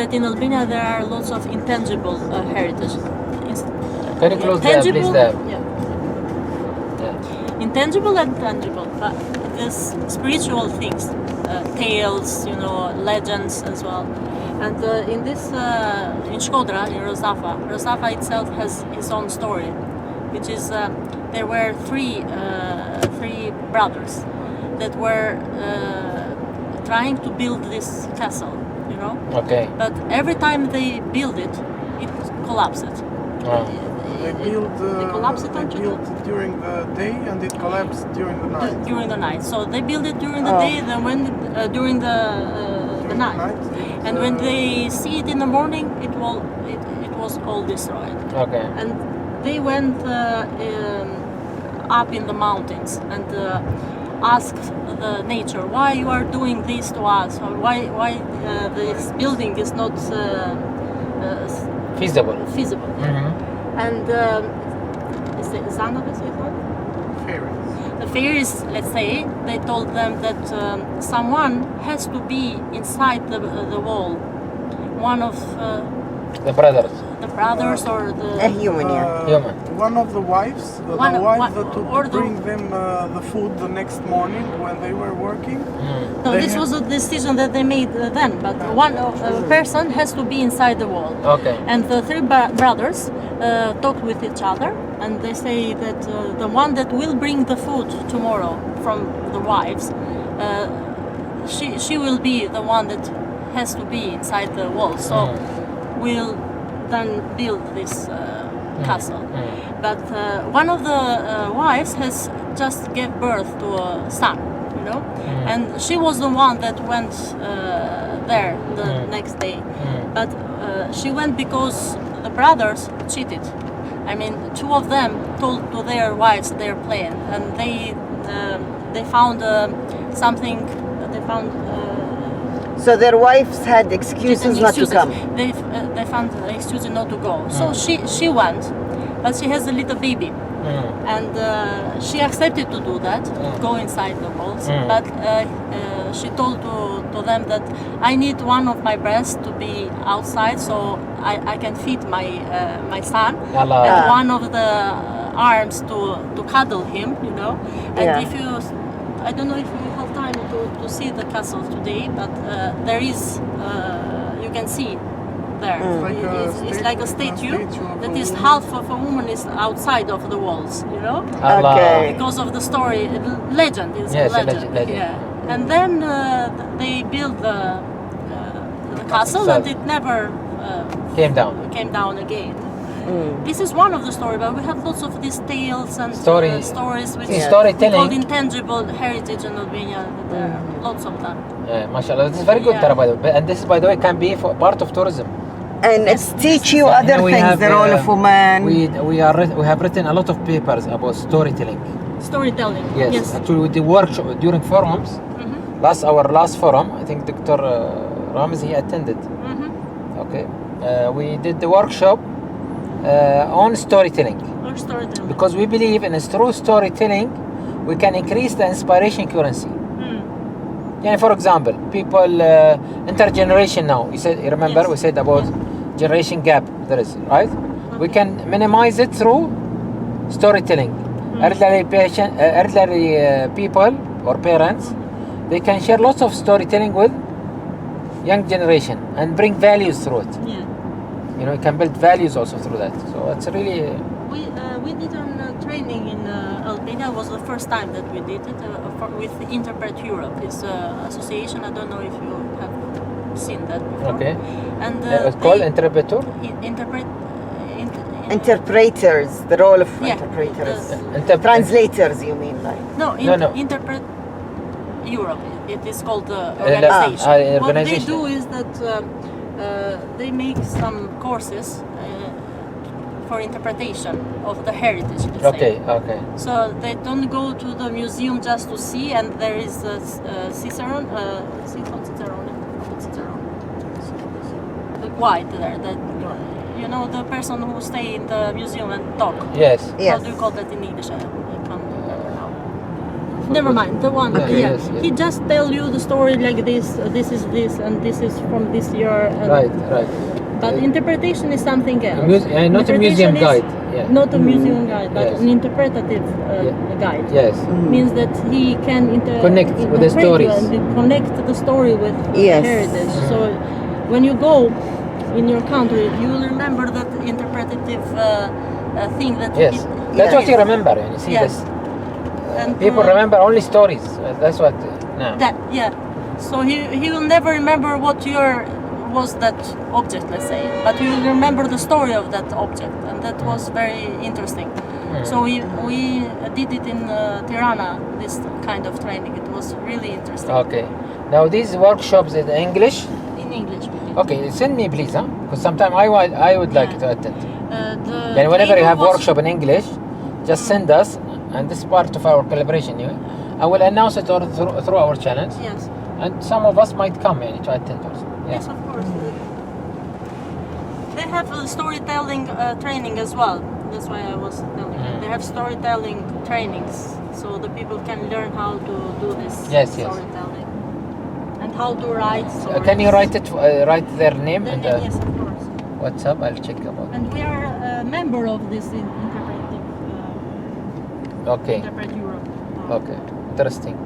that in Albania there are lots of intangible heritage. Can you close Intangible, please? yeah. Yeah. Intangible and tangible. There's spiritual things, tales, legends as well. And in this, in Shkodra, in Rozafa itself has its own story, which is there were three brothers that were trying to build this castle, Okay. But every time they build it, it collapsed. They collapse it during the day and it collapsed during the night. During the night. So they build it during the day, then during the night. And when they see it in the morning, it was all destroyed. Okay. And they went up in the mountains and asked the nature, why you are doing this to us, or why this building is not Feasible. Mm-hmm. And is it Zanabes? Fairies. The fairies, let's say, they told them that someone has to be inside the wall. One of The brothers. the brothers or A the human, yeah. Human. One of the wives, the One of- wife one- that or to the- bring them the food the next morning when they were working. no, They this had- was a decision that they made then. But one person has to be inside the wall. Okay. And the three brothers talked with each other, and they say that the one that will bring the food tomorrow from the wives, she will be the one that has to be inside the wall. So we'll then build this castle. But one of the wives has just gave birth to a son, and she was the one that went there the next day. But she went because the brothers cheated. I mean, two of them told to their wives their plan, and they found something. They found. So their wives had excuses not to come. They found excuses not to go. So she went, but she has a little baby, and she accepted to do that, go inside the walls. But she told to them that I need one of my breasts to be outside, so I can feed my son, Allah. and one of the arms to cuddle him, And Yeah. if you, I don't know if we have time to see the castle today, but there is, you can see there. It's like a statue of that a is woman. half of a woman is outside of the walls, Allah. Okay. because of the story, legend is Yes, a legend. legend. Yeah. And then they built the castle, and it never Came down. came down again. This is one of the stories, but we have lots of these tales and Stories. stories which Yeah. we Storytelling. call intangible heritage in Albania. There are lots of them. Yeah, mashallah. This is very good, Yeah. Tara, by the way. And this, by the way, can be for part of tourism. And it's teach you Yeah, other we things, have, the role of woman. We have written a lot of papers about storytelling. Storytelling. Yes. Actually, we did workshop during forums. Our last forum, I think Dr. Ramiz, he attended. Okay. We did the workshop on storytelling, Or storytelling. because we believe through storytelling we can increase the inspiration currency. Yeah, for example, people intergeneration now. You remember Yes. we said about generation gap there is, right? We can minimize it through storytelling. Elderly people or parents, they can share lots of storytelling with young generation and bring values through it. Yeah. You can build values also through that. So it's really We did a training in Albania. Was the first time that we did it with Interpret Europe. It's an association. I don't know if you have seen that before. okay. And It's called interpreter. interpret. Interpreters, the role of Yeah, interpreters. Translators, you mean, like? No, No. Interpret Europe. It is called the organization. What they organization. do is that they make some courses for interpretation of the heritage. let's say. Okay. So they don't go to the museum just to see, and there is a Cicerone, the white there, that the person who stay in the museum and talk. Yes. How Yes. do you call that in English? I can't remember now. Never mind, the one. Yeah, Yeah, yes, yes. he just tell you the story like this. This is this, and this is from this year. And Right. But interpretation is something else. Not a museum Interpretation is guide. Yeah. Not a museum guide, but Yes. an interpretative Yeah. guide. Yes. Means that he can Connect with the interpret you stories. and connect the story with Yes. heritage. So when you go in your country, you will remember that interpretative thing that Yes. he That's what did. you remember. You see Yes. this. And, People remember only stories. That's what. No. that. Yeah. So he will never remember what was that object, let's say, but you will remember the story of that object, and that was very interesting. So we did it in Tirana, this kind of training. It was really interesting. Okay. Now these workshops in English. In English. Okay, send me please, huh? Because sometime I would like to attend. The And whenever you training have was- workshop in English, just send us, and this is part of our collaboration. I will announce it through our channels, Yes. and some of us might come to attend also. Yeah. Yes, of course. They have a storytelling training as well. That's why I was telling you. They have storytelling trainings, so the people can learn how to do this Yes. storytelling and how to write stories. Can you write their name Then, and yes, of course. what's up? I'll check about. And we are a member of this interpretive Okay. Interpret Europe. Okay. Interesting.